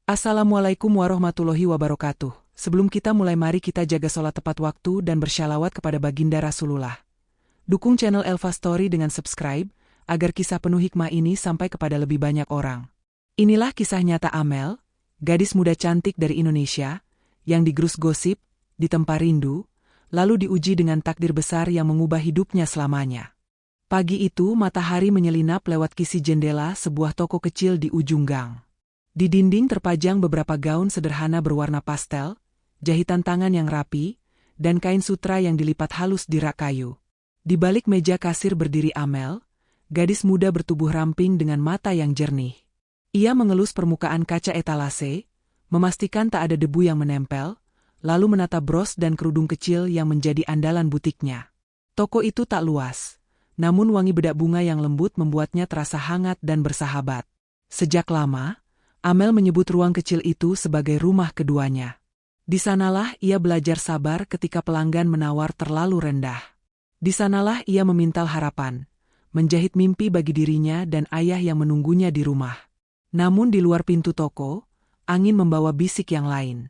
Assalamualaikum warahmatullahi wabarakatuh. Sebelum kita mulai, mari kita jaga sholat tepat waktu dan bersyalawat kepada baginda Rasulullah. Dukung channel Elva Story dengan subscribe, agar kisah penuh hikmah ini sampai kepada lebih banyak orang. Inilah kisah nyata Amel, gadis muda cantik dari Indonesia, yang digerus gosip, ditempa rindu, lalu diuji dengan takdir besar yang mengubah hidupnya selamanya. Pagi itu matahari menyelinap lewat kisi jendela sebuah toko kecil di ujung gang. Di dinding terpajang beberapa gaun sederhana berwarna pastel, jahitan tangan yang rapi, dan kain sutra yang dilipat halus di rak kayu. Di balik meja kasir berdiri Amel, gadis muda bertubuh ramping dengan mata yang jernih. Ia mengelus permukaan kaca etalase, memastikan tak ada debu yang menempel, lalu menata bros dan kerudung kecil yang menjadi andalan butiknya. Toko itu tak luas, namun wangi bedak bunga yang lembut membuatnya terasa hangat dan bersahabat. Sejak lama, Amel menyebut ruang kecil itu sebagai rumah keduanya. Di sanalah ia belajar sabar ketika pelanggan menawar terlalu rendah. Di sanalah ia memintal harapan, menjahit mimpi bagi dirinya dan ayah yang menunggunya di rumah. Namun di luar pintu toko, angin membawa bisik yang lain.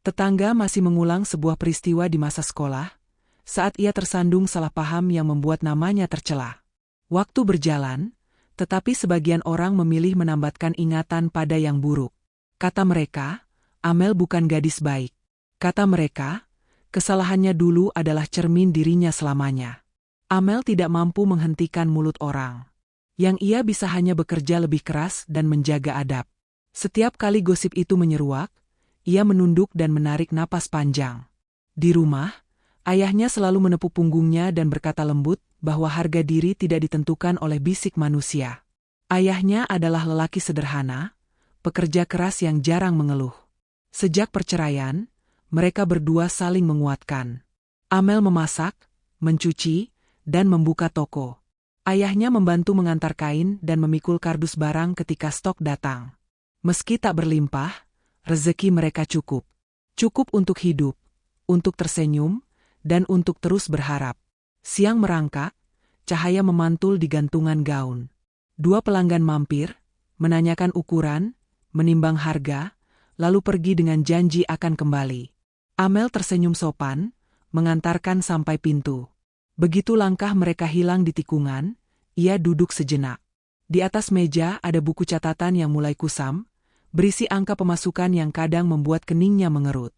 Tetangga masih mengulang sebuah peristiwa di masa sekolah, saat ia tersandung salah paham yang membuat namanya tercela. Waktu berjalan, tetapi sebagian orang memilih menambatkan ingatan pada yang buruk. Kata mereka, Amel bukan gadis baik. Kata mereka, kesalahannya dulu adalah cermin dirinya selamanya. Amel tidak mampu menghentikan mulut orang. Yang ia bisa hanya bekerja lebih keras dan menjaga adab. Setiap kali gosip itu menyeruak, ia menunduk dan menarik napas panjang. Di rumah, ayahnya selalu menepuk punggungnya dan berkata lembut bahwa harga diri tidak ditentukan oleh bisik manusia. Ayahnya adalah lelaki sederhana, pekerja keras yang jarang mengeluh. Sejak perceraian, mereka berdua saling menguatkan. Amel memasak, mencuci, dan membuka toko. Ayahnya membantu mengantar kain dan memikul kardus barang ketika stok datang. Meski tak berlimpah, rezeki mereka cukup. Cukup untuk hidup, untuk tersenyum, dan untuk terus berharap. Siang merangkak, cahaya memantul di gantungan gaun. Dua pelanggan mampir, menanyakan ukuran, menimbang harga, lalu pergi dengan janji akan kembali. Amel tersenyum sopan, mengantarkan sampai pintu. Begitu langkah mereka hilang di tikungan, ia duduk sejenak. Di atas meja ada buku catatan yang mulai kusam, berisi angka pemasukan yang kadang membuat keningnya mengerut.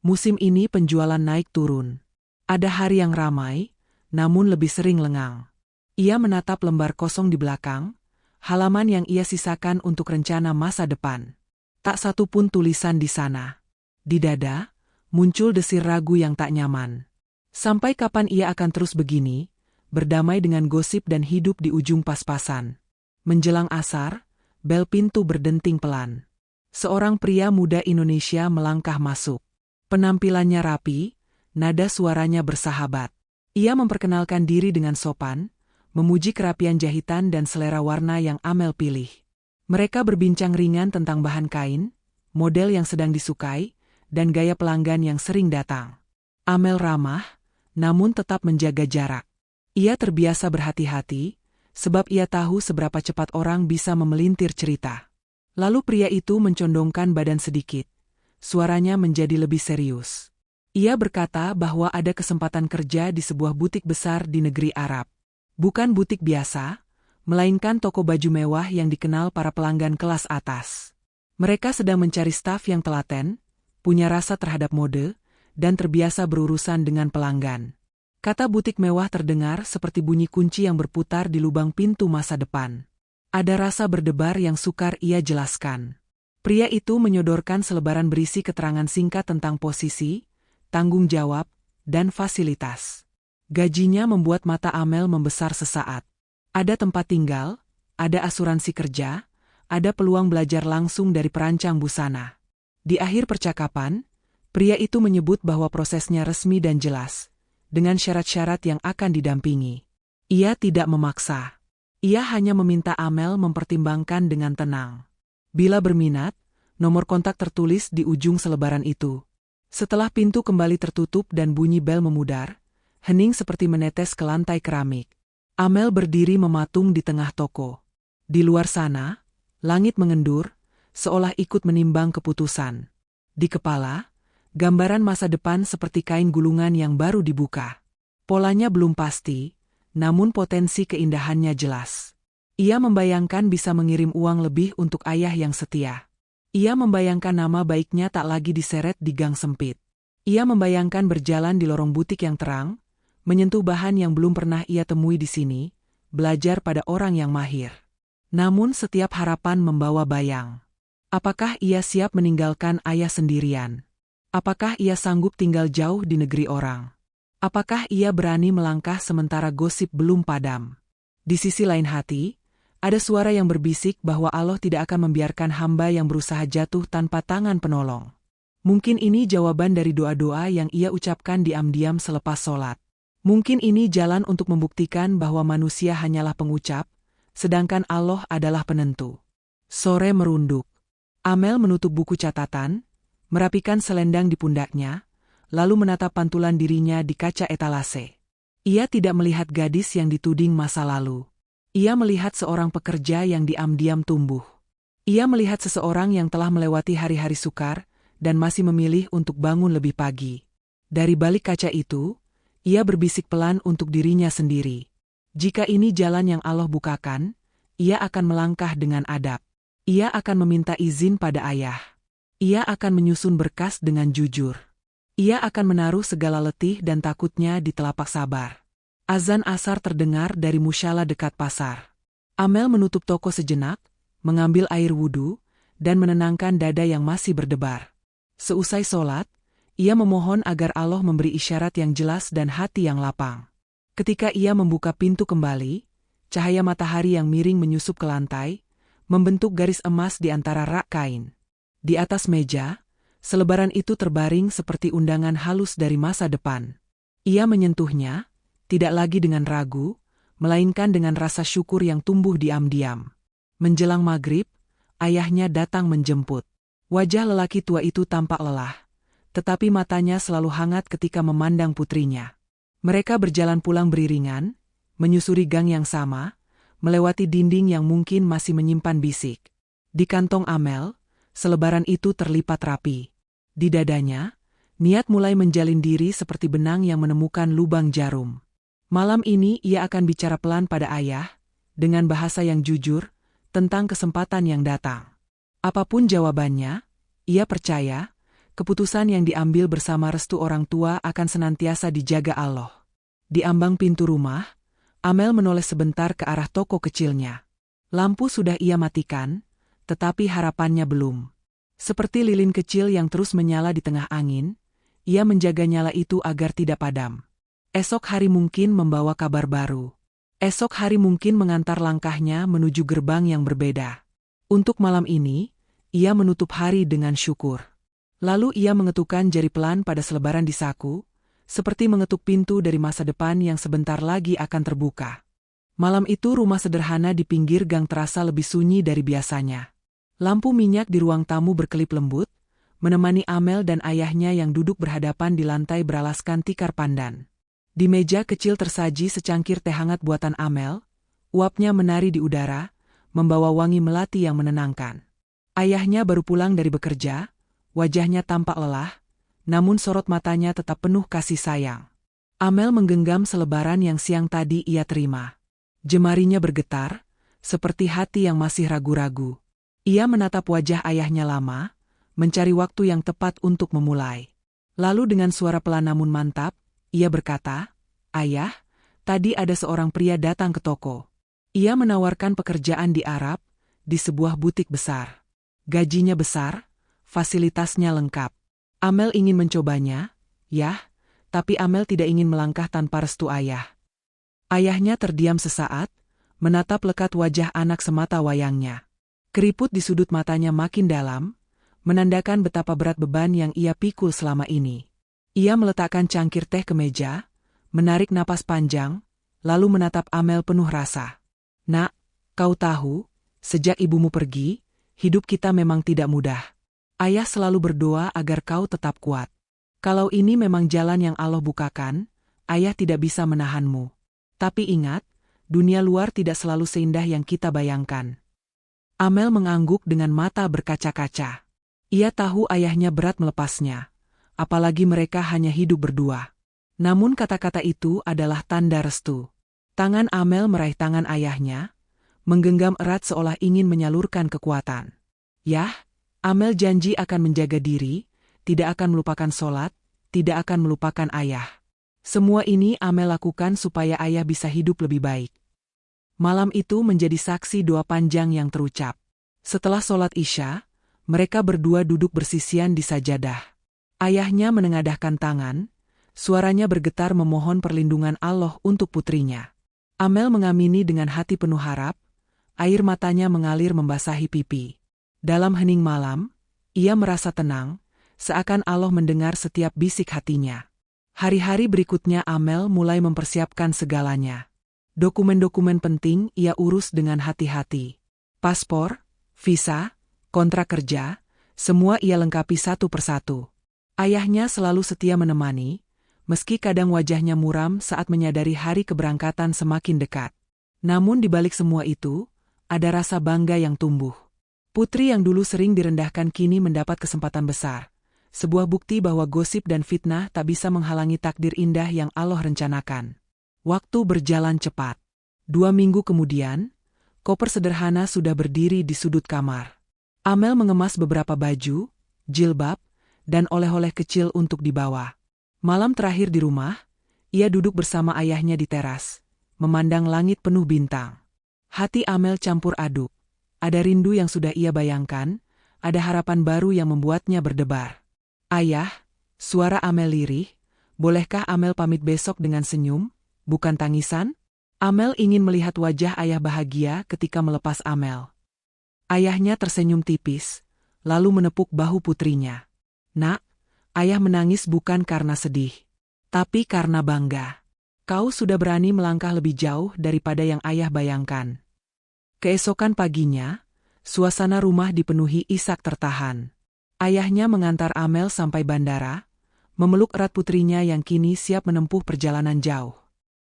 Musim ini penjualan naik turun. Ada hari yang ramai, namun lebih sering lengang. Ia menatap lembar kosong di belakang, halaman yang ia sisakan untuk rencana masa depan. Tak satu pun tulisan di sana. Di dada, muncul desir ragu yang tak nyaman. Sampai kapan ia akan terus begini, berdamai dengan gosip dan hidup di ujung pas-pasan? Menjelang asar, bel pintu berdenting pelan. Seorang pria muda Indonesia melangkah masuk. Penampilannya rapi, nada suaranya bersahabat. Ia memperkenalkan diri dengan sopan, memuji kerapian jahitan dan selera warna yang Amel pilih. Mereka berbincang ringan tentang bahan kain, model yang sedang disukai, dan gaya pelanggan yang sering datang. Amel ramah, namun tetap menjaga jarak. Ia terbiasa berhati-hati, sebab ia tahu seberapa cepat orang bisa memelintir cerita. Lalu pria itu mencondongkan badan sedikit. Suaranya menjadi lebih serius. Ia berkata bahwa ada kesempatan kerja di sebuah butik besar di negeri Arab. Bukan butik biasa, melainkan toko baju mewah yang dikenal para pelanggan kelas atas. Mereka sedang mencari staf yang telaten, punya rasa terhadap mode, dan terbiasa berurusan dengan pelanggan. Kata butik mewah terdengar seperti bunyi kunci yang berputar di lubang pintu masa depan. Ada rasa berdebar yang sukar ia jelaskan. Pria itu menyodorkan selebaran berisi keterangan singkat tentang posisi, tanggung jawab, dan fasilitas. Gajinya membuat mata Amel membesar sesaat. Ada tempat tinggal, ada asuransi kerja, ada peluang belajar langsung dari perancang busana. Di akhir percakapan, pria itu menyebut bahwa prosesnya resmi dan jelas, dengan syarat-syarat yang akan didampingi. Ia tidak memaksa. Ia hanya meminta Amel mempertimbangkan dengan tenang. Bila berminat, nomor kontak tertulis di ujung selebaran itu. Setelah pintu kembali tertutup dan bunyi bel memudar, hening seperti menetes ke lantai keramik. Amel berdiri mematung di tengah toko. Di luar sana, langit mengendur, seolah ikut menimbang keputusan. Di kepala, gambaran masa depan seperti kain gulungan yang baru dibuka. Polanya belum pasti, namun potensi keindahannya jelas. Ia membayangkan bisa mengirim uang lebih untuk ayah yang setia. Ia membayangkan nama baiknya tak lagi diseret di gang sempit. Ia membayangkan berjalan di lorong butik yang terang, menyentuh bahan yang belum pernah ia temui di sini, belajar pada orang yang mahir. Namun setiap harapan membawa bayang. Apakah ia siap meninggalkan ayah sendirian? Apakah ia sanggup tinggal jauh di negeri orang? Apakah ia berani melangkah sementara gosip belum padam? Di sisi lain hati, ada suara yang berbisik bahwa Allah tidak akan membiarkan hamba yang berusaha jatuh tanpa tangan penolong. Mungkin ini jawaban dari doa-doa yang ia ucapkan diam-diam selepas sholat. Mungkin ini jalan untuk membuktikan bahwa manusia hanyalah pengucap, sedangkan Allah adalah penentu. Sore merunduk. Amel menutup buku catatan, merapikan selendang di pundaknya, lalu menatap pantulan dirinya di kaca etalase. Ia tidak melihat gadis yang dituding masa lalu. Ia melihat seorang pekerja yang diam-diam tumbuh. Ia melihat seseorang yang telah melewati hari-hari sukar dan masih memilih untuk bangun lebih pagi. Dari balik kaca itu, ia berbisik pelan untuk dirinya sendiri. Jika ini jalan yang Allah bukakan, ia akan melangkah dengan adab. Ia akan meminta izin pada ayah. Ia akan menyusun berkas dengan jujur. Ia akan menaruh segala letih dan takutnya di telapak sabar. Azan asar terdengar dari musyala dekat pasar. Amel menutup toko sejenak, mengambil air wudhu, dan menenangkan dada yang masih berdebar. Seusai sholat, ia memohon agar Allah memberi isyarat yang jelas dan hati yang lapang. Ketika ia membuka pintu kembali, cahaya matahari yang miring menyusup ke lantai, membentuk garis emas di antara rak kain. Di atas meja, selebaran itu terbaring seperti undangan halus dari masa depan. Ia menyentuhnya, tidak lagi dengan ragu, melainkan dengan rasa syukur yang tumbuh diam-diam. Menjelang maghrib, ayahnya datang menjemput. Wajah lelaki tua itu tampak lelah, tetapi matanya selalu hangat ketika memandang putrinya. Mereka berjalan pulang beriringan, menyusuri gang yang sama, melewati dinding yang mungkin masih menyimpan bisik. Di kantong Amel, selebaran itu terlipat rapi. Di dadanya, niat mulai menjalin diri seperti benang yang menemukan lubang jarum. Malam ini ia akan bicara pelan pada ayah, dengan bahasa yang jujur, tentang kesempatan yang datang. Apapun jawabannya, ia percaya, keputusan yang diambil bersama restu orang tua akan senantiasa dijaga Allah. Di ambang pintu rumah, Amel menoleh sebentar ke arah toko kecilnya. Lampu sudah ia matikan, tetapi harapannya belum. Seperti lilin kecil yang terus menyala di tengah angin, ia menjaga nyala itu agar tidak padam. Esok hari mungkin membawa kabar baru. Esok hari mungkin mengantar langkahnya menuju gerbang yang berbeda. Untuk malam ini, ia menutup hari dengan syukur. Lalu ia mengetukkan jari pelan pada selebaran di saku, seperti mengetuk pintu dari masa depan yang sebentar lagi akan terbuka. Malam itu rumah sederhana di pinggir gang terasa lebih sunyi dari biasanya. Lampu minyak di ruang tamu berkelip lembut, menemani Amel dan ayahnya yang duduk berhadapan di lantai beralaskan tikar pandan. Di meja kecil tersaji secangkir teh hangat buatan Amel, uapnya menari di udara, membawa wangi melati yang menenangkan. Ayahnya baru pulang dari bekerja, wajahnya tampak lelah, namun sorot matanya tetap penuh kasih sayang. Amel menggenggam selebaran yang siang tadi ia terima. Jemarinya bergetar, seperti hati yang masih ragu-ragu. Ia menatap wajah ayahnya lama, mencari waktu yang tepat untuk memulai. Lalu dengan suara pelan namun mantap, ia berkata, "Ayah, tadi ada seorang pria datang ke toko. Ia menawarkan pekerjaan di Arab, di sebuah butik besar. Gajinya besar, fasilitasnya lengkap. Amel ingin mencobanya, ya, tapi Amel tidak ingin melangkah tanpa restu ayah." Ayahnya terdiam sesaat, menatap lekat wajah anak semata wayangnya. Keriput di sudut matanya makin dalam, menandakan betapa berat beban yang ia pikul selama ini. Ia meletakkan cangkir teh ke meja, menarik napas panjang, lalu menatap Amel penuh rasa. "Nak, kau tahu, sejak ibumu pergi, hidup kita memang tidak mudah. Ayah selalu berdoa agar kau tetap kuat. Kalau ini memang jalan yang Allah bukakan, ayah tidak bisa menahanmu. Tapi ingat, dunia luar tidak selalu seindah yang kita bayangkan." Amel mengangguk dengan mata berkaca-kaca. Ia tahu ayahnya berat melepasnya, apalagi mereka hanya hidup berdua. Namun kata-kata itu adalah tanda restu. Tangan Amel meraih tangan ayahnya, menggenggam erat seolah ingin menyalurkan kekuatan. Yah, Amel janji akan menjaga diri, tidak akan melupakan sholat, tidak akan melupakan ayah. Semua ini Amel lakukan supaya ayah bisa hidup lebih baik. Malam itu menjadi saksi doa panjang yang terucap. Setelah sholat Isya, mereka berdua duduk bersisian di sajadah. Ayahnya menengadahkan tangan, suaranya bergetar memohon perlindungan Allah untuk putrinya. Amel mengamini dengan hati penuh harap, air matanya mengalir membasahi pipi. Dalam hening malam, ia merasa tenang, seakan Allah mendengar setiap bisik hatinya. Hari-hari berikutnya Amel mulai mempersiapkan segalanya. Dokumen-dokumen penting ia urus dengan hati-hati. Paspor, visa, kontrak kerja, semua ia lengkapi satu persatu. Ayahnya selalu setia menemani, meski kadang wajahnya muram saat menyadari hari keberangkatan semakin dekat. Namun di balik semua itu, ada rasa bangga yang tumbuh. Putri yang dulu sering direndahkan kini mendapat kesempatan besar. Sebuah bukti bahwa gosip dan fitnah tak bisa menghalangi takdir indah yang Allah rencanakan. Waktu berjalan cepat. 2 minggu kemudian, koper sederhana sudah berdiri di sudut kamar. Amel mengemas beberapa baju, jilbab, dan oleh-oleh kecil untuk dibawa. Malam terakhir di rumah, ia duduk bersama ayahnya di teras, memandang langit penuh bintang. Hati Amel campur aduk. Ada rindu yang sudah ia bayangkan, ada harapan baru yang membuatnya berdebar. Ayah, suara Amel lirih, bolehkah Amel pamit besok dengan senyum, bukan tangisan? Amel ingin melihat wajah ayah bahagia ketika melepas Amel. Ayahnya tersenyum tipis, lalu menepuk bahu putrinya. Nak, ayah menangis bukan karena sedih, tapi karena bangga. Kau sudah berani melangkah lebih jauh daripada yang ayah bayangkan. Keesokan paginya, suasana rumah dipenuhi isak tertahan. Ayahnya mengantar Amel sampai bandara, memeluk erat putrinya yang kini siap menempuh perjalanan jauh.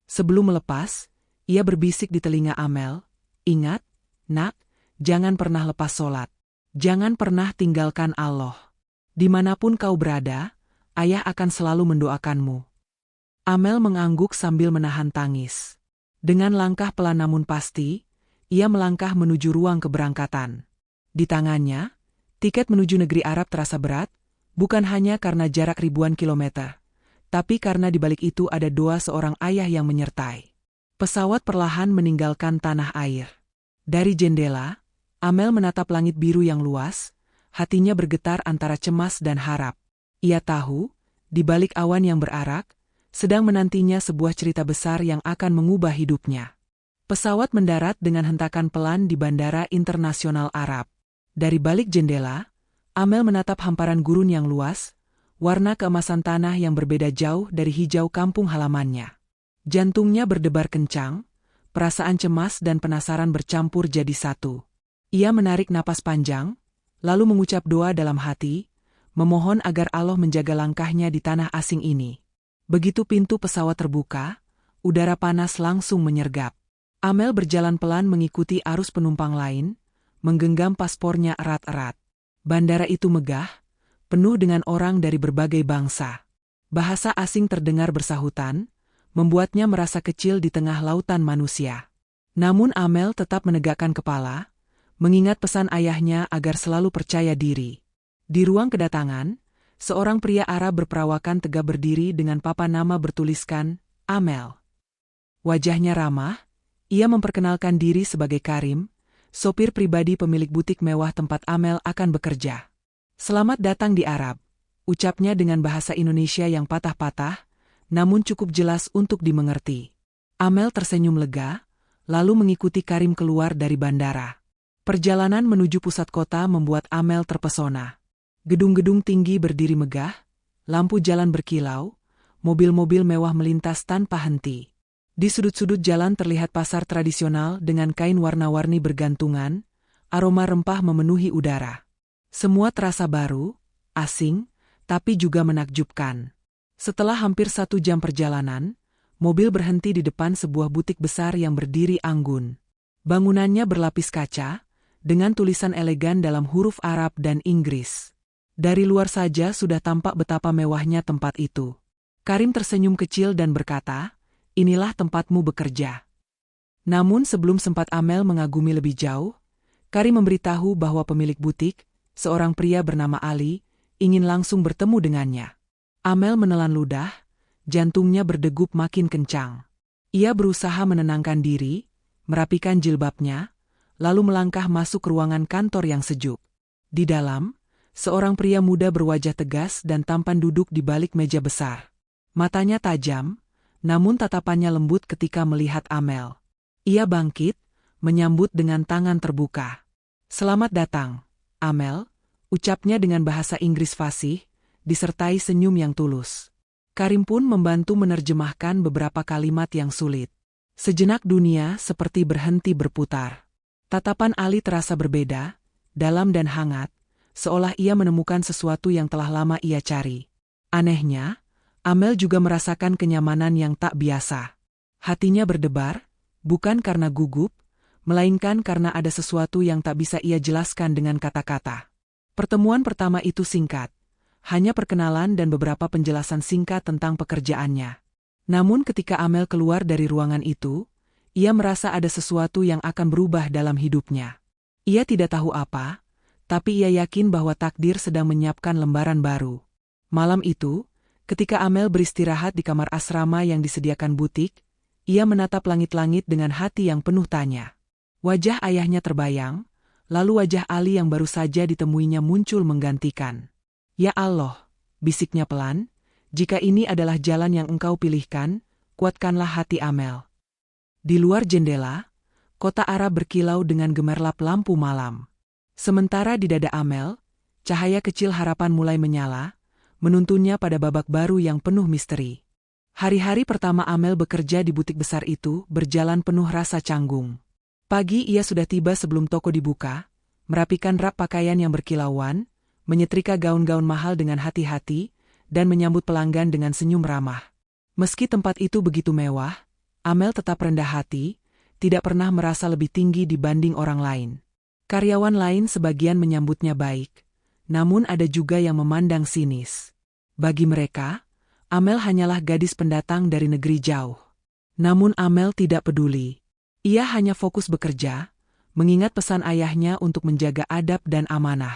Sebelum melepas, ia berbisik di telinga Amel, "Ingat, nak, jangan pernah lepas sholat. Jangan pernah tinggalkan Allah. Dimanapun kau berada, ayah akan selalu mendoakanmu." Amel mengangguk sambil menahan tangis. Dengan langkah pelan namun pasti, ia melangkah menuju ruang keberangkatan. Di tangannya, tiket menuju negeri Arab terasa berat, bukan hanya karena jarak ribuan kilometer, tapi karena di balik itu ada doa seorang ayah yang menyertai. Pesawat perlahan meninggalkan tanah air. Dari jendela, Amel menatap langit biru yang luas, hatinya bergetar antara cemas dan harap. Ia tahu, di balik awan yang berarak, sedang menantinya sebuah cerita besar yang akan mengubah hidupnya. Pesawat mendarat dengan hentakan pelan di Bandara Internasional Arab. Dari balik jendela, Amel menatap hamparan gurun yang luas, warna keemasan tanah yang berbeda jauh dari hijau kampung halamannya. Jantungnya berdebar kencang, perasaan cemas dan penasaran bercampur jadi satu. Ia menarik napas panjang, lalu mengucap doa dalam hati, memohon agar Allah menjaga langkahnya di tanah asing ini. Begitu pintu pesawat terbuka, udara panas langsung menyergap. Amel berjalan pelan mengikuti arus penumpang lain, menggenggam paspornya erat-erat. Bandara itu megah, penuh dengan orang dari berbagai bangsa. Bahasa asing terdengar bersahutan, membuatnya merasa kecil di tengah lautan manusia. Namun Amel tetap menegakkan kepala, mengingat pesan ayahnya agar selalu percaya diri. Di ruang kedatangan, seorang pria Arab berperawakan tegap berdiri dengan papan nama bertuliskan, Amel. Wajahnya ramah, ia memperkenalkan diri sebagai Karim, sopir pribadi pemilik butik mewah tempat Amel akan bekerja. "Selamat datang di Arab," ucapnya dengan bahasa Indonesia yang patah-patah, namun cukup jelas untuk dimengerti. Amel tersenyum lega, lalu mengikuti Karim keluar dari bandara. Perjalanan menuju pusat kota membuat Amel terpesona. Gedung-gedung tinggi berdiri megah, lampu jalan berkilau, mobil-mobil mewah melintas tanpa henti. Di sudut-sudut jalan terlihat pasar tradisional dengan kain warna-warni bergantungan, aroma rempah memenuhi udara. Semua terasa baru, asing, tapi juga menakjubkan. Setelah hampir 1 jam perjalanan, mobil berhenti di depan sebuah butik besar yang berdiri anggun. Bangunannya berlapis kaca, dengan tulisan elegan dalam huruf Arab dan Inggris. Dari luar saja sudah tampak betapa mewahnya tempat itu. Karim tersenyum kecil dan berkata, "Inilah tempatmu bekerja." Namun sebelum sempat Amel mengagumi lebih jauh, Karim memberitahu bahwa pemilik butik, seorang pria bernama Ali, ingin langsung bertemu dengannya. Amel menelan ludah, jantungnya berdegup makin kencang. Ia berusaha menenangkan diri, merapikan jilbabnya, lalu melangkah masuk ruangan kantor yang sejuk. Di dalam, seorang pria muda berwajah tegas dan tampan duduk di balik meja besar. Matanya tajam, namun tatapannya lembut ketika melihat Amel. Ia bangkit, menyambut dengan tangan terbuka. "Selamat datang, Amel," ucapnya dengan bahasa Inggris fasih, disertai senyum yang tulus. Karim pun membantu menerjemahkan beberapa kalimat yang sulit. Sejenak dunia seperti berhenti berputar. Tatapan Ali terasa berbeda, dalam dan hangat, seolah ia menemukan sesuatu yang telah lama ia cari. Anehnya, Amel juga merasakan kenyamanan yang tak biasa. Hatinya berdebar, bukan karena gugup, melainkan karena ada sesuatu yang tak bisa ia jelaskan dengan kata-kata. Pertemuan pertama itu singkat, hanya perkenalan dan beberapa penjelasan singkat tentang pekerjaannya. Namun ketika Amel keluar dari ruangan itu, ia merasa ada sesuatu yang akan berubah dalam hidupnya. Ia tidak tahu apa, tapi ia yakin bahwa takdir sedang menyiapkan lembaran baru. Malam itu, ketika Amel beristirahat di kamar asrama yang disediakan butik, ia menatap langit-langit dengan hati yang penuh tanya. Wajah ayahnya terbayang, lalu wajah Ali yang baru saja ditemuinya muncul menggantikan. "Ya Allah," bisiknya pelan, "jika ini adalah jalan yang engkau pilihkan, kuatkanlah hati Amel." Di luar jendela, kota Arab berkilau dengan gemerlap lampu malam. Sementara di dada Amel, cahaya kecil harapan mulai menyala, menuntunnya pada babak baru yang penuh misteri. Hari-hari pertama Amel bekerja di butik besar itu berjalan penuh rasa canggung. Pagi ia sudah tiba sebelum toko dibuka, merapikan rak pakaian yang berkilauan, menyetrika gaun-gaun mahal dengan hati-hati, dan menyambut pelanggan dengan senyum ramah. Meski tempat itu begitu mewah, Amel tetap rendah hati, tidak pernah merasa lebih tinggi dibanding orang lain. Karyawan lain sebagian menyambutnya baik, namun ada juga yang memandang sinis. Bagi mereka, Amel hanyalah gadis pendatang dari negeri jauh. Namun Amel tidak peduli. Ia hanya fokus bekerja, mengingat pesan ayahnya untuk menjaga adab dan amanah.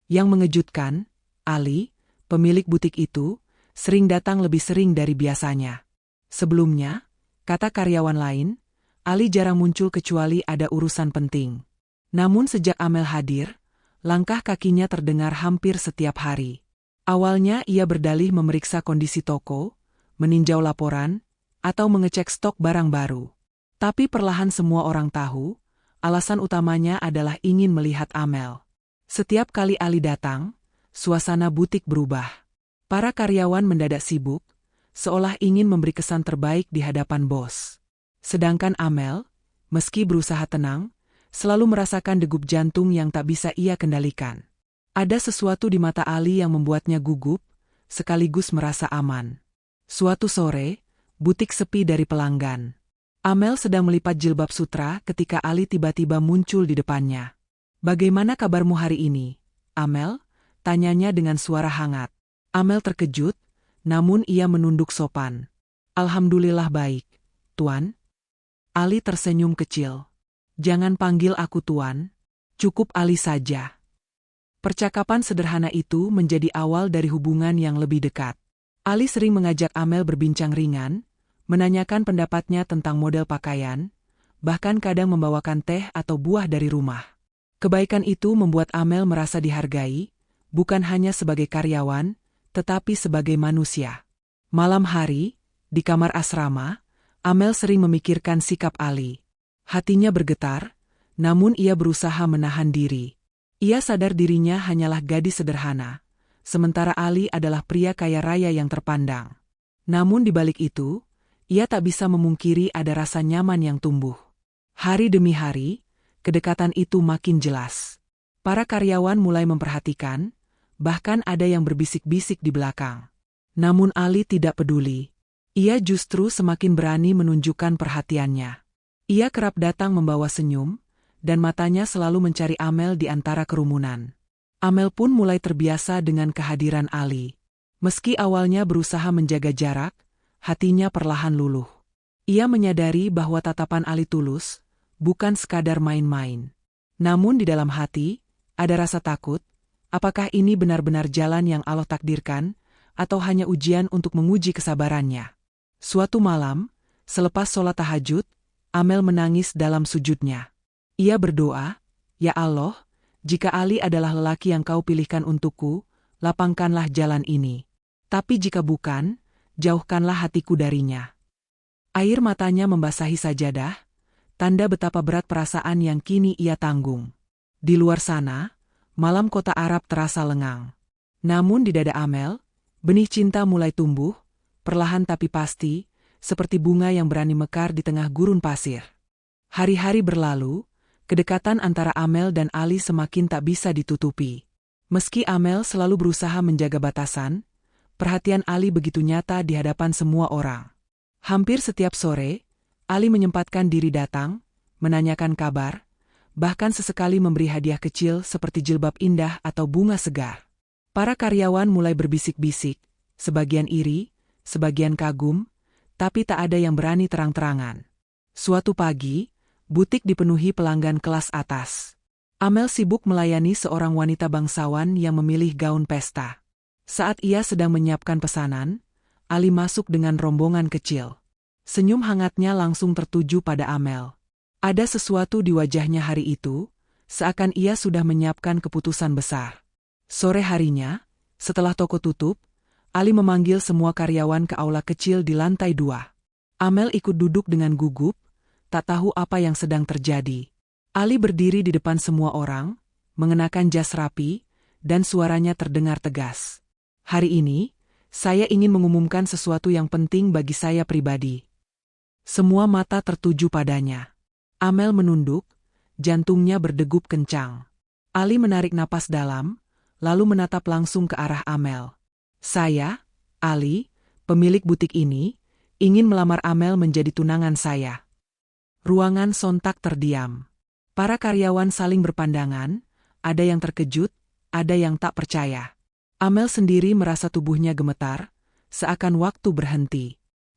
Yang mengejutkan, Ali, pemilik butik itu, sering datang lebih sering dari biasanya. Sebelumnya, kata karyawan lain, Ali jarang muncul kecuali ada urusan penting. Namun sejak Amel hadir, langkah kakinya terdengar hampir setiap hari. Awalnya ia berdalih memeriksa kondisi toko, meninjau laporan, atau mengecek stok barang baru. Tapi perlahan semua orang tahu, alasan utamanya adalah ingin melihat Amel. Setiap kali Ali datang, suasana butik berubah. Para karyawan mendadak sibuk, seolah ingin memberi kesan terbaik di hadapan bos. Sedangkan Amel, meski berusaha tenang, selalu merasakan degup jantung yang tak bisa ia kendalikan. Ada sesuatu di mata Ali yang membuatnya gugup, sekaligus merasa aman. Suatu sore, butik sepi dari pelanggan. Amel sedang melipat jilbab sutra ketika Ali tiba-tiba muncul di depannya. "Bagaimana kabarmu hari ini, Amel?" tanyanya dengan suara hangat. Amel terkejut, namun ia menunduk sopan. "Alhamdulillah baik, Tuan." Ali tersenyum kecil. "Jangan panggil aku Tuan, cukup Ali saja." Percakapan sederhana itu menjadi awal dari hubungan yang lebih dekat. Ali sering mengajak Amel berbincang ringan, menanyakan pendapatnya tentang model pakaian, bahkan kadang membawakan teh atau buah dari rumah. Kebaikan itu membuat Amel merasa dihargai, bukan hanya sebagai karyawan, tetapi sebagai manusia. Malam hari, di kamar asrama, Amel sering memikirkan sikap Ali. Hatinya bergetar, namun ia berusaha menahan diri. Ia sadar dirinya hanyalah gadis sederhana, sementara Ali adalah pria kaya raya yang terpandang. Namun di balik itu, ia tak bisa memungkiri ada rasa nyaman yang tumbuh. Hari demi hari, kedekatan itu makin jelas. Para karyawan mulai memperhatikan, bahkan ada yang berbisik-bisik di belakang. Namun Ali tidak peduli. Ia justru semakin berani menunjukkan perhatiannya. Ia kerap datang membawa senyum, dan matanya selalu mencari Amel di antara kerumunan. Amel pun mulai terbiasa dengan kehadiran Ali. Meski awalnya berusaha menjaga jarak, hatinya perlahan luluh. Ia menyadari bahwa tatapan Ali tulus, bukan sekadar main-main. Namun di dalam hati, ada rasa takut, apakah ini benar-benar jalan yang Allah takdirkan, atau hanya ujian untuk menguji kesabarannya. Suatu malam, selepas sholat tahajud, Amel menangis dalam sujudnya. Ia berdoa, "Ya Allah, jika Ali adalah lelaki yang Kau pilihkan untukku, lapangkanlah jalan ini. Tapi jika bukan, jauhkanlah hatiku darinya." Air matanya membasahi sajadah, tanda betapa berat perasaan yang kini ia tanggung. Di luar sana, malam kota Arab terasa lengang. Namun di dada Amel, benih cinta mulai tumbuh, perlahan tapi pasti, seperti bunga yang berani mekar di tengah gurun pasir. Hari-hari berlalu, kedekatan antara Amel dan Ali semakin tak bisa ditutupi. Meski Amel selalu berusaha menjaga batasan, perhatian Ali begitu nyata di hadapan semua orang. Hampir setiap sore, Ali menyempatkan diri datang, menanyakan kabar, bahkan sesekali memberi hadiah kecil seperti jilbab indah atau bunga segar. Para karyawan mulai berbisik-bisik, sebagian iri, sebagian kagum, tapi tak ada yang berani terang-terangan. Suatu pagi, butik dipenuhi pelanggan kelas atas. Amel sibuk melayani seorang wanita bangsawan yang memilih gaun pesta. Saat ia sedang menyiapkan pesanan, Ali masuk dengan rombongan kecil. Senyum hangatnya langsung tertuju pada Amel. Ada sesuatu di wajahnya hari itu, seakan ia sudah menyiapkan keputusan besar. Sore harinya, setelah toko tutup, Ali memanggil semua karyawan ke aula kecil di lantai 2. Amel ikut duduk dengan gugup, tak tahu apa yang sedang terjadi. Ali berdiri di depan semua orang, mengenakan jas rapi, dan suaranya terdengar tegas. "Hari ini, saya ingin mengumumkan sesuatu yang penting bagi saya pribadi." Semua mata tertuju padanya. Amel menunduk, jantungnya berdegup kencang. Ali menarik napas dalam, lalu menatap langsung ke arah Amel. "Saya, Ali, pemilik butik ini, ingin melamar Amel menjadi tunangan saya." Ruangan sontak terdiam. Para karyawan saling berpandangan, ada yang terkejut, ada yang tak percaya. Amel sendiri merasa tubuhnya gemetar, seakan waktu berhenti.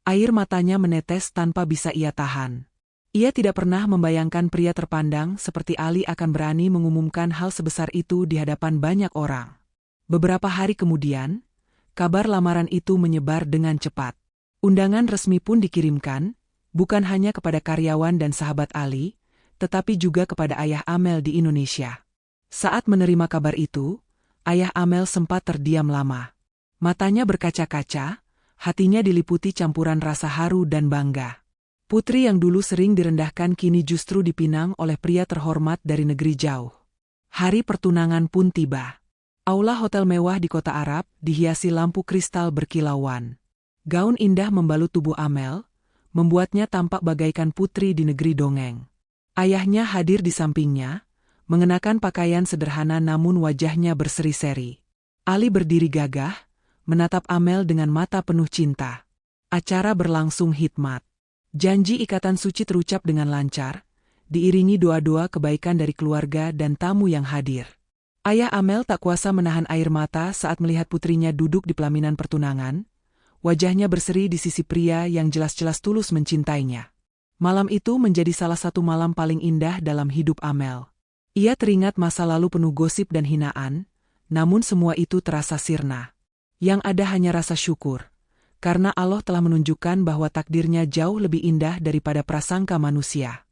Air matanya menetes tanpa bisa ia tahan. Ia tidak pernah membayangkan pria terpandang seperti Ali akan berani mengumumkan hal sebesar itu di hadapan banyak orang. Beberapa hari kemudian, kabar lamaran itu menyebar dengan cepat. Undangan resmi pun dikirimkan, bukan hanya kepada karyawan dan sahabat Ali, tetapi juga kepada ayah Amel di Indonesia. Saat menerima kabar itu, ayah Amel sempat terdiam lama. Matanya berkaca-kaca, hatinya diliputi campuran rasa haru dan bangga. Putri yang dulu sering direndahkan kini justru dipinang oleh pria terhormat dari negeri jauh. Hari pertunangan pun tiba. Aula hotel mewah di kota Arab dihiasi lampu kristal berkilauan. Gaun indah membalut tubuh Amel, membuatnya tampak bagaikan putri di negeri dongeng. Ayahnya hadir di sampingnya, mengenakan pakaian sederhana namun wajahnya berseri-seri. Ali berdiri gagah, menatap Amel dengan mata penuh cinta. Acara berlangsung hikmat. Janji ikatan suci terucap dengan lancar, diiringi doa-doa kebaikan dari keluarga dan tamu yang hadir. Ayah Amel tak kuasa menahan air mata saat melihat putrinya duduk di pelaminan pertunangan, wajahnya berseri di sisi pria yang jelas-jelas tulus mencintainya. Malam itu menjadi salah satu malam paling indah dalam hidup Amel. Ia teringat masa lalu penuh gosip dan hinaan, namun semua itu terasa sirna. Yang ada hanya rasa syukur. Karena Allah telah menunjukkan bahwa takdirnya jauh lebih indah daripada prasangka manusia.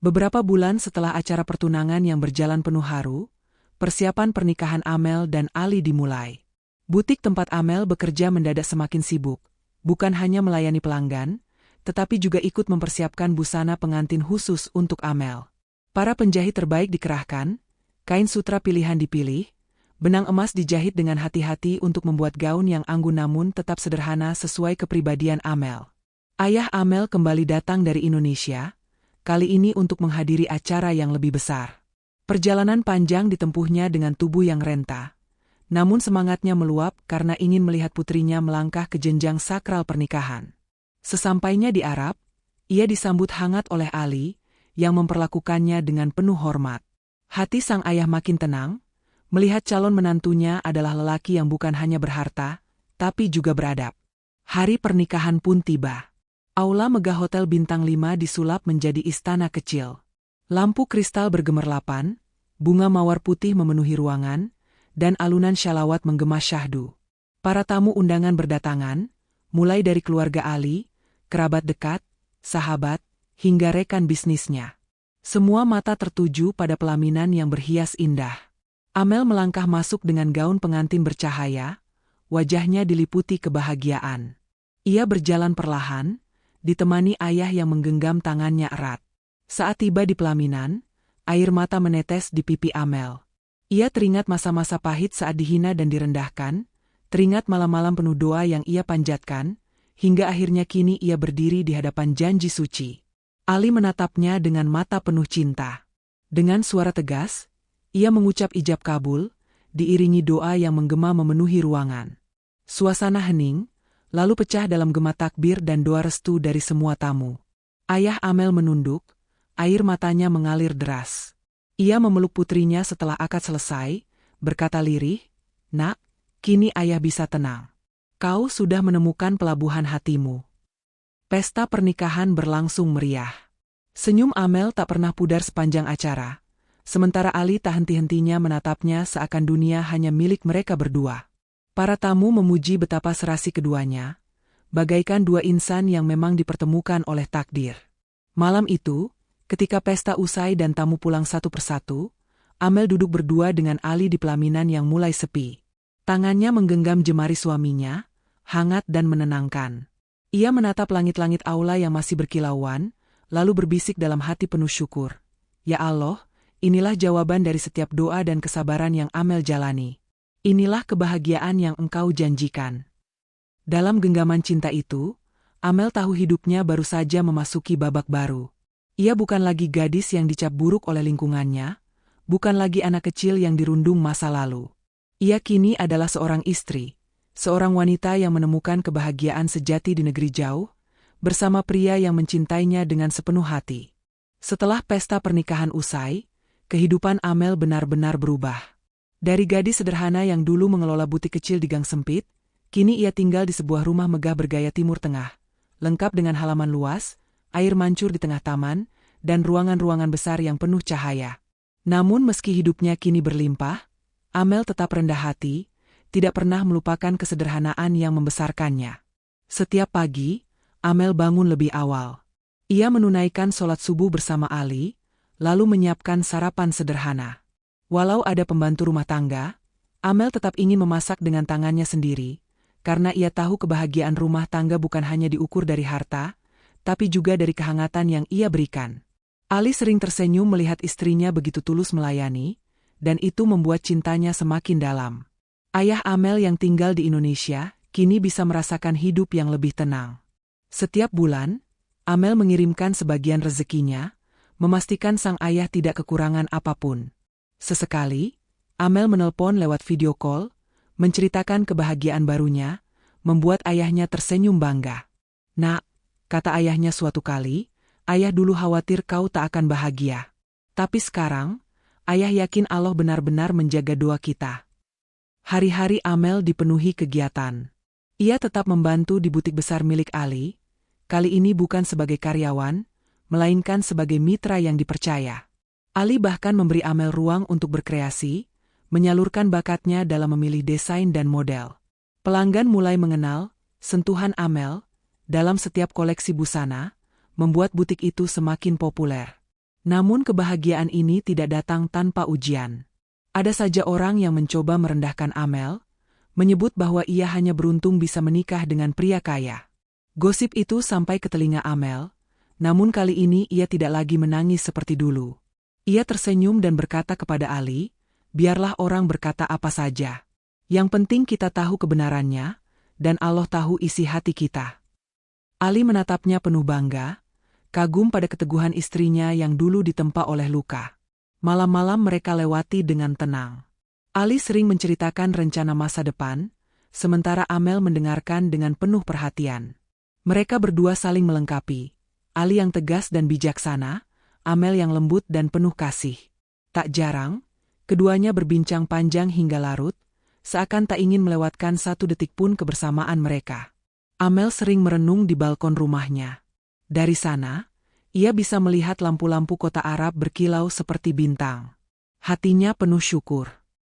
Beberapa bulan setelah acara pertunangan yang berjalan penuh haru, persiapan pernikahan Amel dan Ali dimulai. Butik tempat Amel bekerja mendadak semakin sibuk, bukan hanya melayani pelanggan, tetapi juga ikut mempersiapkan busana pengantin khusus untuk Amel. Para penjahit terbaik dikerahkan, kain sutra pilihan dipilih, benang emas dijahit dengan hati-hati untuk membuat gaun yang anggun namun tetap sederhana sesuai kepribadian Amel. Ayah Amel kembali datang dari Indonesia, kali ini untuk menghadiri acara yang lebih besar. Perjalanan panjang ditempuhnya dengan tubuh yang renta, namun semangatnya meluap karena ingin melihat putrinya melangkah ke jenjang sakral pernikahan. Sesampainya di Arab, ia disambut hangat oleh Ali, yang memperlakukannya dengan penuh hormat. Hati sang ayah makin tenang, melihat calon menantunya adalah lelaki yang bukan hanya berharta, tapi juga beradab. Hari pernikahan pun tiba. Aula megah Hotel Bintang 5 disulap menjadi istana kecil. Lampu kristal bergemerlapan, bunga mawar putih memenuhi ruangan, dan alunan syalawat menggema syahdu. Para tamu undangan berdatangan, mulai dari keluarga Ali, kerabat dekat, sahabat, hingga rekan bisnisnya. Semua mata tertuju pada pelaminan yang berhias indah. Amel melangkah masuk dengan gaun pengantin bercahaya, wajahnya diliputi kebahagiaan. Ia berjalan perlahan, ditemani ayah yang menggenggam tangannya erat. Saat tiba di pelaminan, air mata menetes di pipi Amel. Ia teringat masa-masa pahit saat dihina dan direndahkan, teringat malam-malam penuh doa yang ia panjatkan, hingga akhirnya kini ia berdiri di hadapan janji suci. Ali menatapnya dengan mata penuh cinta. Dengan suara tegas, ia mengucap ijab kabul, diiringi doa yang menggema memenuhi ruangan. Suasana hening, lalu pecah dalam gema takbir dan doa restu dari semua tamu. Ayah Amel menunduk, air matanya mengalir deras. Ia memeluk putrinya setelah akad selesai, berkata lirih, "Nak, kini ayah bisa tenang. Kau sudah menemukan pelabuhan hatimu." Pesta pernikahan berlangsung meriah. Senyum Amel tak pernah pudar sepanjang acara, sementara Ali tak henti-hentinya menatapnya seakan dunia hanya milik mereka berdua. Para tamu memuji betapa serasi keduanya, bagaikan dua insan yang memang dipertemukan oleh takdir. Malam itu, ketika pesta usai dan tamu pulang satu persatu, Amel duduk berdua dengan Ali di pelaminan yang mulai sepi. Tangannya menggenggam jemari suaminya, hangat dan menenangkan. Ia menatap langit-langit aula yang masih berkilauan, lalu berbisik dalam hati penuh syukur. "Ya Allah, inilah jawaban dari setiap doa dan kesabaran yang Amel jalani. Inilah kebahagiaan yang Engkau janjikan." Dalam genggaman cinta itu, Amel tahu hidupnya baru saja memasuki babak baru. Ia bukan lagi gadis yang dicap buruk oleh lingkungannya, bukan lagi anak kecil yang dirundung masa lalu. Ia kini adalah seorang istri, seorang wanita yang menemukan kebahagiaan sejati di negeri jauh, bersama pria yang mencintainya dengan sepenuh hati. Setelah pesta pernikahan usai, kehidupan Amel benar-benar berubah. Dari gadis sederhana yang dulu mengelola butik kecil di gang sempit, kini ia tinggal di sebuah rumah megah bergaya Timur Tengah, lengkap dengan halaman luas, air mancur di tengah taman, dan ruangan-ruangan besar yang penuh cahaya. Namun meski hidupnya kini berlimpah, Amel tetap rendah hati, tidak pernah melupakan kesederhanaan yang membesarkannya. Setiap pagi, Amel bangun lebih awal. Ia menunaikan sholat subuh bersama Ali, lalu menyiapkan sarapan sederhana. Walau ada pembantu rumah tangga, Amel tetap ingin memasak dengan tangannya sendiri, karena ia tahu kebahagiaan rumah tangga bukan hanya diukur dari harta, tapi juga dari kehangatan yang ia berikan. Ali sering tersenyum melihat istrinya begitu tulus melayani, dan itu membuat cintanya semakin dalam. Ayah Amel yang tinggal di Indonesia, kini bisa merasakan hidup yang lebih tenang. Setiap bulan, Amel mengirimkan sebagian rezekinya, memastikan sang ayah tidak kekurangan apapun. Sesekali, Amel menelpon lewat video call, menceritakan kebahagiaan barunya, membuat ayahnya tersenyum bangga. "Nak," kata ayahnya suatu kali, "ayah dulu khawatir kau tak akan bahagia. Tapi sekarang, ayah yakin Allah benar-benar menjaga doa kita." Hari-hari Amel dipenuhi kegiatan. Ia tetap membantu di butik besar milik Ali, kali ini bukan sebagai karyawan, melainkan sebagai mitra yang dipercaya. Ali bahkan memberi Amel ruang untuk berkreasi, menyalurkan bakatnya dalam memilih desain dan model. Pelanggan mulai mengenal sentuhan Amel dalam setiap koleksi busana, membuat butik itu semakin populer. Namun kebahagiaan ini tidak datang tanpa ujian. Ada saja orang yang mencoba merendahkan Amel, menyebut bahwa ia hanya beruntung bisa menikah dengan pria kaya. Gosip itu sampai ke telinga Amel, namun kali ini ia tidak lagi menangis seperti dulu. Ia tersenyum dan berkata kepada Ali, "Biarlah orang berkata apa saja. Yang penting kita tahu kebenarannya, dan Allah tahu isi hati kita." Ali menatapnya penuh bangga, kagum pada keteguhan istrinya yang dulu ditempa oleh luka. Malam-malam mereka lewati dengan tenang. Ali sering menceritakan rencana masa depan, sementara Amel mendengarkan dengan penuh perhatian. Mereka berdua saling melengkapi. Ali yang tegas dan bijaksana, Amel yang lembut dan penuh kasih. Tak jarang, keduanya berbincang panjang hingga larut, seakan tak ingin melewatkan satu detik pun kebersamaan mereka. Amel sering merenung di balkon rumahnya. Dari sana, ia bisa melihat lampu-lampu kota Arab berkilau seperti bintang. Hatinya penuh syukur.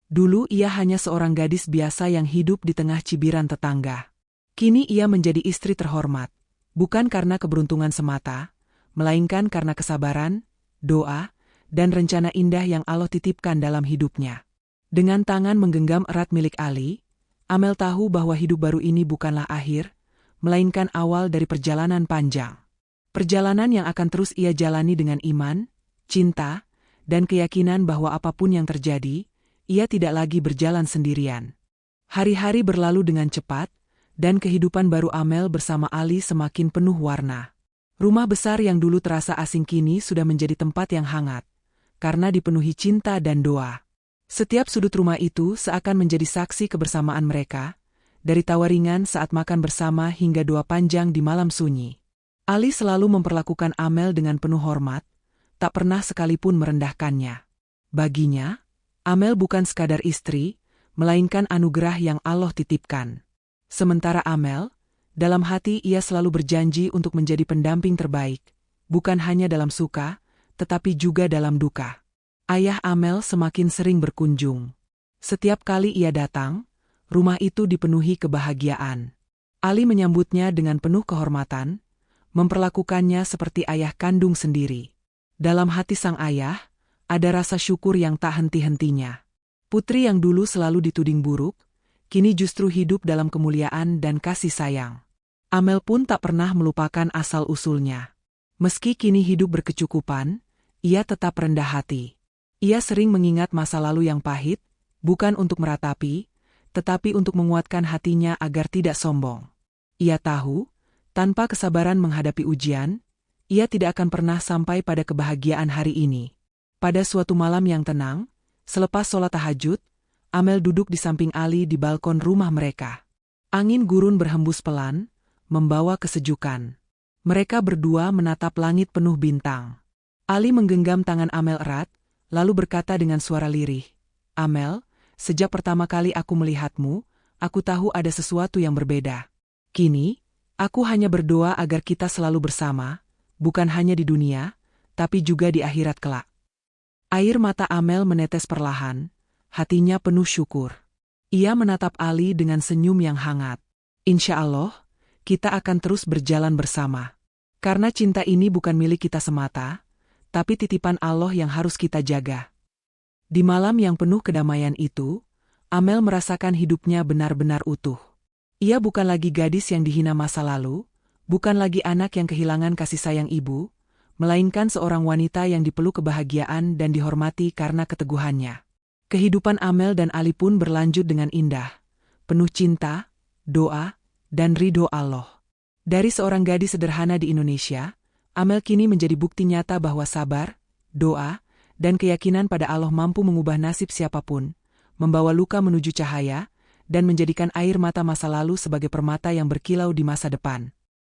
Dulu ia hanya seorang gadis biasa yang hidup di tengah cibiran tetangga. Kini ia menjadi istri terhormat, bukan karena keberuntungan semata, melainkan karena kesabaran, doa, dan rencana indah yang Allah titipkan dalam hidupnya. Dengan tangan menggenggam erat milik Ali, Amel tahu bahwa hidup baru ini bukanlah akhir, melainkan awal dari perjalanan panjang. Perjalanan yang akan terus ia jalani dengan iman, cinta, dan keyakinan bahwa apapun yang terjadi, ia tidak lagi berjalan sendirian. Hari-hari berlalu dengan cepat, dan kehidupan baru Amel bersama Ali semakin penuh warna. Rumah besar yang dulu terasa asing kini sudah menjadi tempat yang hangat, karena dipenuhi cinta dan doa. Setiap sudut rumah itu seakan menjadi saksi kebersamaan mereka, dari tawa ringan saat makan bersama hingga doa panjang di malam sunyi. Ali selalu memperlakukan Amel dengan penuh hormat, tak pernah sekalipun merendahkannya. Baginya, Amel bukan sekadar istri, melainkan anugerah yang Allah titipkan. Sementara Amel, dalam hati ia selalu berjanji untuk menjadi pendamping terbaik, bukan hanya dalam suka, tetapi juga dalam duka. Ayah Amel semakin sering berkunjung. Setiap kali ia datang, rumah itu dipenuhi kebahagiaan. Ali menyambutnya dengan penuh kehormatan, memperlakukannya seperti ayah kandung sendiri. Dalam hati sang ayah, ada rasa syukur yang tak henti-hentinya. Putri yang dulu selalu dituding buruk, kini justru hidup dalam kemuliaan dan kasih sayang. Amel pun tak pernah melupakan asal-usulnya. Meski kini hidup berkecukupan, ia tetap rendah hati. Ia sering mengingat masa lalu yang pahit, bukan untuk meratapi, tetapi untuk menguatkan hatinya agar tidak sombong. Ia tahu, tanpa kesabaran menghadapi ujian, ia tidak akan pernah sampai pada kebahagiaan hari ini. Pada suatu malam yang tenang, selepas sholat tahajud, Amel duduk di samping Ali di balkon rumah mereka. Angin gurun berhembus pelan, membawa kesejukan. Mereka berdua menatap langit penuh bintang. Ali menggenggam tangan Amel erat, lalu berkata dengan suara lirih, "Amel, sejak pertama kali aku melihatmu, aku tahu ada sesuatu yang berbeda. Kini, aku hanya berdoa agar kita selalu bersama, bukan hanya di dunia, tapi juga di akhirat kelak." Air mata Amel menetes perlahan, hatinya penuh syukur. Ia menatap Ali dengan senyum yang hangat. "Insya Allah, kita akan terus berjalan bersama. Karena cinta ini bukan milik kita semata, tapi titipan Allah yang harus kita jaga." Di malam yang penuh kedamaian itu, Amel merasakan hidupnya benar-benar utuh. Ia bukan lagi gadis yang dihina masa lalu, bukan lagi anak yang kehilangan kasih sayang ibu, melainkan seorang wanita yang dipeluk kebahagiaan dan dihormati karena keteguhannya. Kehidupan Amel dan Ali pun berlanjut dengan indah, penuh cinta, doa, dan ridho Allah. Dari seorang gadis sederhana di Indonesia, Amel kini menjadi bukti nyata bahwa sabar, doa, dan keyakinan pada Allah mampu mengubah nasib siapapun, membawa luka menuju cahaya, dan menjadikan air mata masa lalu sebagai permata yang berkilau di masa depan.